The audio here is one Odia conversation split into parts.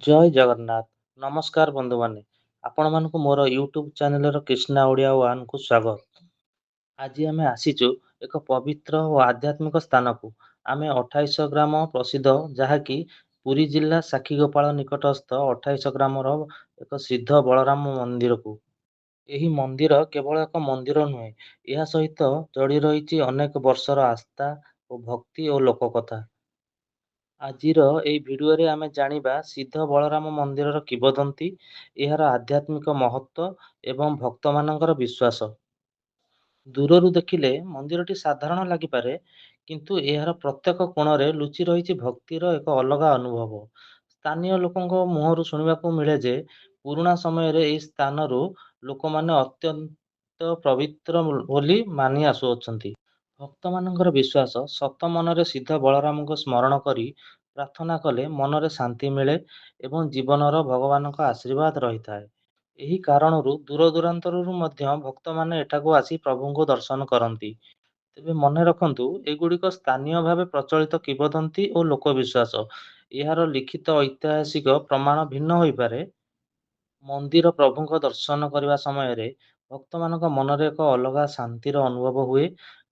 ଜୟ ଜଗନ୍ନାଥ। ନମସ୍କାର ବନ୍ଧୁମାନେ। ଆପଣମାନଙ୍କୁ ମୋର ୟୁଟ୍ୟୁବ୍ ଚ୍ୟାନେଲର କ୍ରିଷ୍ଣା ଓଡ଼ିଆ ୱାନ୍‌କୁ ସ୍ୱାଗତ। ଆଜି ଆମେ ଆସିଛୁ ଏକ ପବିତ୍ର ଓ ଆଧ୍ୟାତ୍ମିକ ସ୍ଥାନକୁ। ଆମେ 28 ଗ୍ରାମ ପ୍ରସିଦ୍ଧ, ଯାହାକି ପୁରୀ ଜିଲ୍ଲା ସାକ୍ଷୀଗୋପାଳ ନିକଟସ୍ଥ 28 ଗ୍ରାମର ଏକ ସିଦ୍ଧ ବଳରାମ ମନ୍ଦିରକୁ। ଏହି ମନ୍ଦିର କେବଳ ଏକ ମନ୍ଦିର ନୁହେଁ, ଏହା ସହିତ ଯୋଡ଼ି ରହିଛି ଅନେକ ବର୍ଷର ଆସ୍ଥା ଓ ଭକ୍ତି ଓ ଲୋକକଥା। ଆଜିର ଏହି ଭିଡିଓରେ ଆମେ ଜାଣିବା ସିଦ୍ଧ ବଳରାମ ମନ୍ଦିରର କିମ୍ବଦନ୍ତୀ, ଏହାର ଆଧ୍ୟାତ୍ମିକ ମହତ୍ତ୍ୱ ଏବଂ ଭକ୍ତମାନଙ୍କର ବିଶ୍ୱାସ। ଦୂରରୁ ଦେଖିଲେ ମନ୍ଦିରଟି ସାଧାରଣ ଲାଗିପାରେ, କିନ୍ତୁ ଏହାର ପ୍ରତ୍ୟେକ କୋଣରେ ଲୁଚି ରହିଛି ଭକ୍ତିର ଏକ ଅଲଗା ଅନୁଭବ। ସ୍ଥାନୀୟ ଲୋକଙ୍କ ମୁହଁରୁ ଶୁଣିବାକୁ ମିଳେ ଯେ, ପୁରୁଣା ସମୟରେ ଏହି ସ୍ଥାନରୁ ଲୋକମାନେ ଅତ୍ୟନ୍ତ ପବିତ୍ର ବୋଲି ମାନି ଆସୁଅଛନ୍ତି। ଭକ୍ତମାନଙ୍କର ବିଶ୍ୱାସ, ସତ ମନରେ ସିଦ୍ଧ ବଳରାମଙ୍କୁ ସ୍ମରଣ କରି ପ୍ରାର୍ଥନା କଲେ ମନରେ ଶାନ୍ତି ମିଳେ ଏବଂ ଜୀବନର ଭଗବାନଙ୍କ ଆଶୀର୍ବାଦ ରହିଥାଏ। ଏହି କାରଣରୁ ଦୂରଦୂରାନ୍ତରରୁ ମଧ୍ୟ ଭକ୍ତମାନେ ଏଠାକୁ ଆସି ପ୍ରଭୁଙ୍କୁ ଦର୍ଶନ କରନ୍ତି। ତେବେ ମନେ ରଖନ୍ତୁ, ଏଗୁଡ଼ିକ ସ୍ଥାନୀୟ ଭାବେ ପ୍ରଚଳିତ କିମ୍ବଦନ୍ତୀ ଓ ଲୋକବିଶ୍ୱାସ। ଏହାର ଲିଖିତ ଐତିହାସିକ ପ୍ରମାଣ ଭିନ୍ନ ହୋଇପାରେ। ମନ୍ଦିର ପ୍ରଭୁଙ୍କ ଦର୍ଶନ କରିବା ସମୟରେ ଭକ୍ତମାନଙ୍କ ମନରେ ଏକ ଅଲଗା ଶାନ୍ତିର ଅନୁଭବ ହୁଏ।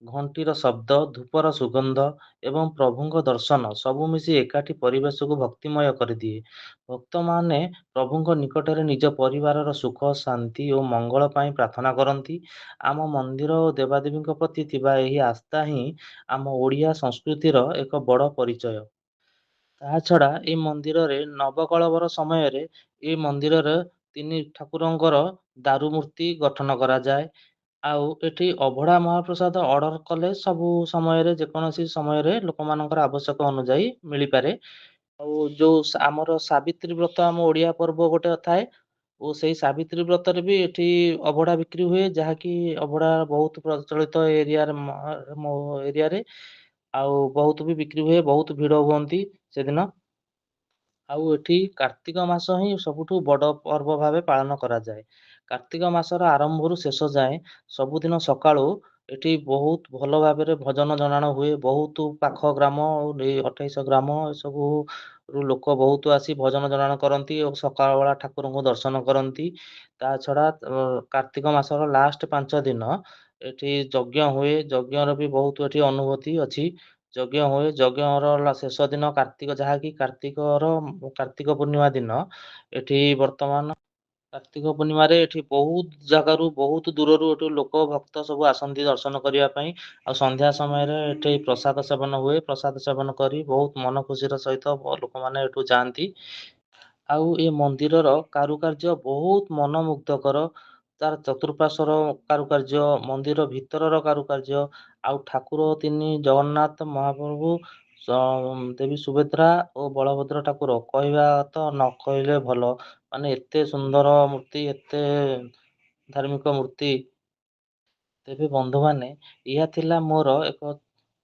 ଘଣ୍ଟିର ଶବ୍ଦ, ଧୂପର ସୁଗନ୍ଧ ଏବଂ ପ୍ରଭୁଙ୍କ ଦର୍ଶନ ସବୁ ମିଶି ଏକାଠି ପରିବେଶକୁ ଭକ୍ତିମୟ କରିଦିଏ। ଭକ୍ତମାନେ ପ୍ରଭୁଙ୍କ ନିକଟରେ ନିଜ ପରିବାରର ସୁଖ, ଶାନ୍ତି ଓ ମଙ୍ଗଳ ପାଇଁ ପ୍ରାର୍ଥନା କରନ୍ତି। ଆମ ମନ୍ଦିର ଓ ଦେବାଦେବୀଙ୍କ ପ୍ରତି ଥିବା ଏହି ଆସ୍ଥା ହିଁ ଆମ ଓଡ଼ିଆ ସଂସ୍କୃତିର ଏକ ବଡ଼ ପରିଚୟ। ତାହାଛଡ଼ା ଏହି ମନ୍ଦିରରେ ନବକଳେବର ସମୟରେ ଏହି ମନ୍ଦିରରେ ତିନି ଠାକୁରଙ୍କର ଦାରୁ ମୂର୍ତ୍ତି ଗଠନ କରାଯାଏ। ଆଉ ଏଠି ଅଭଡ଼ା ମହାପ୍ରସାଦ ଅର୍ଡ଼ର କଲେ ସବୁ ସମୟରେ, ଯେକୌଣସି ସମୟରେ ଲୋକମାନଙ୍କର ଆବଶ୍ୟକ ଅନୁଯାୟୀ ମିଳିପାରେ। ଆଉ ଯୋଉ ଆମର ସାବିତ୍ରୀ ବ୍ରତ, ଆମ ଓଡ଼ିଆ ପର୍ବ ଗୋଟେ ଥାଏ, ଓ ସେଇ ସାବିତ୍ରୀ ବ୍ରତରେ ବି ଏଠି ଅଭଡ଼ା ବିକ୍ରି ହୁଏ, ଯାହାକି ଅଭଡ଼ା ବହୁତ ପ୍ରଚଳିତ ଏରିଆରେ, ମୋ ଏରିଆରେ। ଆଉ ବହୁତ ବି ବିକ୍ରି ହୁଏ, ବହୁତ ଭିଡ଼ ହୁଅନ୍ତି ସେଦିନ। ଆଉ ଏଠି କାର୍ତ୍ତିକ ମାସ ହିଁ ସବୁଠୁ ବଡ଼ ପର୍ବ ଭାବେ ପାଳନ କରାଯାଏ। କାର୍ତ୍ତିକ ମାସର ଆରମ୍ଭରୁ ଶେଷ ଯାଏଁ ସବୁଦିନ ସକାଳୁ ଏଠି ବହୁତ ଭଲ ଭାବରେ ଭଜନ ଜଣାଣ ହୁଏ। ବହୁତ ପାଖ ଗ୍ରାମ, ଏଇ 28 ଗ୍ରାମ ଏସବୁରୁ ଲୋକ ବହୁତ ଆସି ଭଜନ ଜଣାଣ କରନ୍ତି ଓ ସକାଳ ବେଳା ଠାକୁରଙ୍କୁ ଦର୍ଶନ କରନ୍ତି। ତା ଛଡ଼ା କାର୍ତ୍ତିକ ମାସର ଲାଷ୍ଟ 5 ଦିନ ଏଠି ଯଜ୍ଞ ହୁଏ। ଯଜ୍ଞର ବି ବହୁତ ଏଠି ଅନୁଭୂତି ଅଛି। ଯଜ୍ଞ ହୁଏ। ଯଜ୍ଞର ଶେଷ ଦିନ ଯାହାକି କାର୍ତ୍ତିକ ପୂର୍ଣ୍ଣିମା ଦିନ ଏଠି ବର୍ତ୍ତମାନ କାର୍ତ୍ତିକ ପୂର୍ଣ୍ଣିମାରେ ଏଠି ବହୁତ ଜାଗାରୁ, ବହୁତ ଦୂରରୁ ଏଠୁ ଲୋକ ଭକ୍ତ ସବୁ ଆସନ୍ତି ଦର୍ଶନ କରିବା ପାଇଁ। ଆଉ ସନ୍ଧ୍ୟା ସମୟରେ ଏଠି ପ୍ରସାଦ ସେବନ ହୁଏ। ପ୍ରସାଦ ସେବନ କରି ବହୁତ ମନ ଖୁସିର ସହିତ ଲୋକମାନେ ଏଠୁ ଯାଆନ୍ତି। ଆଉ ଏ ମନ୍ଦିରର କାରୁକାର୍ଯ୍ୟ ବହୁତ ମନମୁଗ୍ଧକର। ତାର ଚତୁଃପାର୍ଶ୍ୱର କାରୁକାର୍ଯ୍ୟ, ମନ୍ଦିର ଭିତରର କାରୁକାର୍ଯ୍ୟ, ଆଉ ଠାକୁର ତିନି ଜଗନ୍ନାଥ ମହାପ୍ରଭୁ, ଦେବୀ ସୁଭଦ୍ରା ଓ ବଳଭଦ୍ର ଠାକୁର, କହିବା ତ ନ କହିଲେ ଭଲ। ମାନେ ଏତେ ସୁନ୍ଦର ମୂର୍ତ୍ତି, ଏତେ ଧାର୍ମିକ ମୂର୍ତ୍ତି। ତେବେ ବନ୍ଧୁମାନେ, ଏହା ଥିଲା ମୋର ଏକ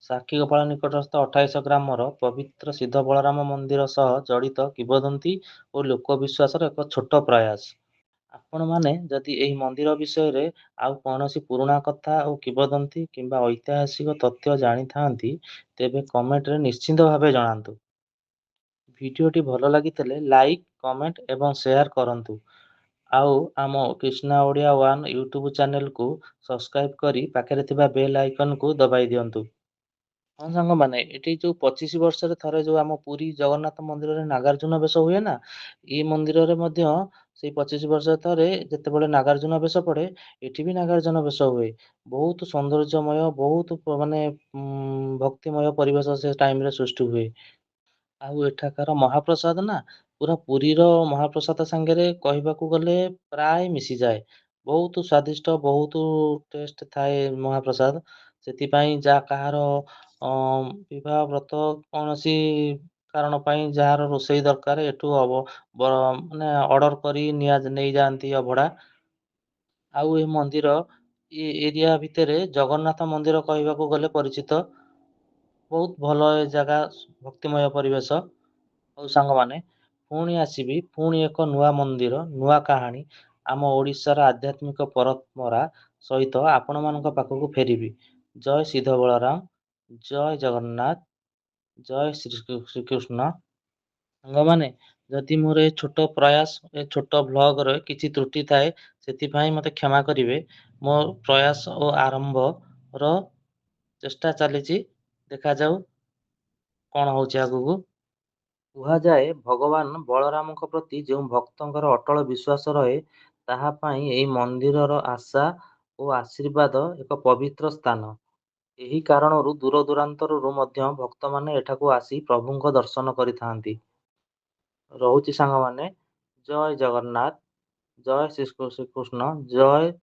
ସାକ୍ଷୀଗୋପାଳ ନିକଟସ୍ଥ 28 ଗ୍ରାମର ପବିତ୍ର ସିଦ୍ଧ ବଳରାମ ମନ୍ଦିର ସହ ଜଡ଼ିତ କିମ୍ବଦନ୍ତୀ ଓ ଲୋକବିଶ୍ୱାସର ଏକ ଛୋଟ ପ୍ରୟାସ। ଆପଣମାନେ ଯଦି ଏହି ମନ୍ଦିର ବିଷୟରେ ଆଉ କୌଣସି ପୁରୁଣା କଥା ଓ କିମ୍ବଦନ୍ତୀ କିମ୍ବା ଐତିହାସିକ ତଥ୍ୟ ଜାଣିଥାନ୍ତି, ତେବେ କମେଣ୍ଟରେ ନିଶ୍ଚିନ୍ତ ଭାବେ ଜଣାନ୍ତୁ। ଭିଡ଼ିଓଟି ଭଲ ଲାଗିଥିଲେ ଲାଇକ୍, କମେଣ୍ଟ ଏବଂ ସେୟାର କରନ୍ତୁ। ଆଉ ଆମ କ୍ରିଷ୍ଣା ଓଡ଼ିଆ ୱାନ୍ ୟୁଟ୍ୟୁବ୍ ଚ୍ୟାନେଲକୁ ସବସ୍କ୍ରାଇବ୍ କରି ପାଖରେ ଥିବା ବେଲ୍ ଆଇକନ୍‌କୁ ଦବାଇ ଦିଅନ୍ତୁ। ହଁ ସାଙ୍ଗମାନେ, ଏଠି ଯୋଉ 25 ବର୍ଷରେ ଥରେ ଯୋଉ ଆମ ପୁରୀ ଜଗନ୍ନାଥ ମନ୍ଦିରରେ ନାଗାର୍ଜୁନ ବେଶ ହୁଏ ନା, ଏଇ ମନ୍ଦିରରେ ମଧ୍ୟ ସେଇ 25 ବର୍ଷରେ ଥରେ ଯେତେବେଳେ ନାଗାର୍ଜୁନ ବେଶ ପଡ଼େ, ଏଠି ବି ନାଗାର୍ଜୁନ ବେଶ ହୁଏ। ବହୁତ ସୌନ୍ଦର୍ଯ୍ୟମୟ, ବହୁତ ମାନେ ଭକ୍ତିମୟ ପରିବେଶ ସେ ଟାଇମରେ ସୃଷ୍ଟି ହୁଏ। ଆଉ ଏଠାକାର ମହାପ୍ରସାଦ ନା, ପୁରା ପୁରୀର ମହାପ୍ରସାଦ ସାଙ୍ଗରେ କହିବାକୁ ଗଲେ ପ୍ରାୟ ମିଶିଯାଏ। ବହୁତ ସ୍ଵାଦିଷ୍ଟ, ବହୁତ ଟେଷ୍ଟ ଥାଏ ମହାପ୍ରସାଦ। ସେଥିପାଇଁ କାହାର ବିବାହ ବ୍ରତ, କୌଣସି କାରଣ ପାଇଁ ଯାହାର ରୋଷେଇ ଦରକାର, ଏଠୁ ମାନେ ଅର୍ଡ଼ର କରି ନେଇଯାଆନ୍ତି ଅଭଡ଼ା। ଆଉ ଏ ମନ୍ଦିର ଏରିଆ ଭିତରେ ଜଗନ୍ନାଥ ମନ୍ଦିର କହିବାକୁ ଗଲେ ପରିଚିତ। ବହୁତ ଭଲ ଏ ଜାଗା, ଭକ୍ତିମୟ ପରିବେଶ। ହଉ ସାଙ୍ଗମାନେ, ପୁଣି ଆସିବି ପୁଣି ଏକ ନୂଆ ମନ୍ଦିର, ନୂଆ କାହାଣୀ, ଆମ ଓଡ଼ିଶାର ଆଧ୍ୟାତ୍ମିକ ପରମ୍ପରା ସହିତ ଆପଣମାନଙ୍କ ପାଖକୁ ଫେରିବି। ଜୟ ସିଦ୍ଧ ବଳରାମ, ଜୟ ଜଗନ୍ନାଥ, ଜୟ ଶ୍ରୀକୃଷ୍ଣ। ସାଙ୍ଗମାନେ, ଯଦି ମୋର ଏ ଛୋଟ ପ୍ରୟାସ, ଏ ଛୋଟ ଭ୍ଲଗରେ କିଛି ତ୍ରୁଟି ଥାଏ, ସେଥିପାଇଁ ମୋତେ କ୍ଷମା କରିବେ। ମୋ ପ୍ରୟାସ ଓ ଆରମ୍ଭର ଚେଷ୍ଟା ଚାଲିଛି। ଦେଖାଯାଉ କ'ଣ ହେଉଛି ଆଗକୁ। କୁହାଯାଏ ଭଗବାନ ବଳରାମଙ୍କ ପ୍ରତି ଯେଉଁ ଭକ୍ତଙ୍କର ଅଟଳ ବିଶ୍ୱାସ ରହେ, ତାହା ପାଇଁ ଏହି ମନ୍ଦିରର ଆଶା ଓ ଆଶୀର୍ବାଦ ଏକ ପବିତ୍ର ସ୍ଥାନ। ଏହି କାରଣରୁ ଦୂରଦୂରାନ୍ତରରୁ ମଧ୍ୟ ଭକ୍ତମାନେ ଏଠାକୁ ଆସି ପ୍ରଭୁଙ୍କ ଦର୍ଶନ କରିଥାନ୍ତି। ରହୁଛି ସାଙ୍ଗମାନେ। ଜୟ ଜଗନ୍ନାଥ, ଜୟ ଶ୍ରୀକୃଷ୍ଣ, ଜୟ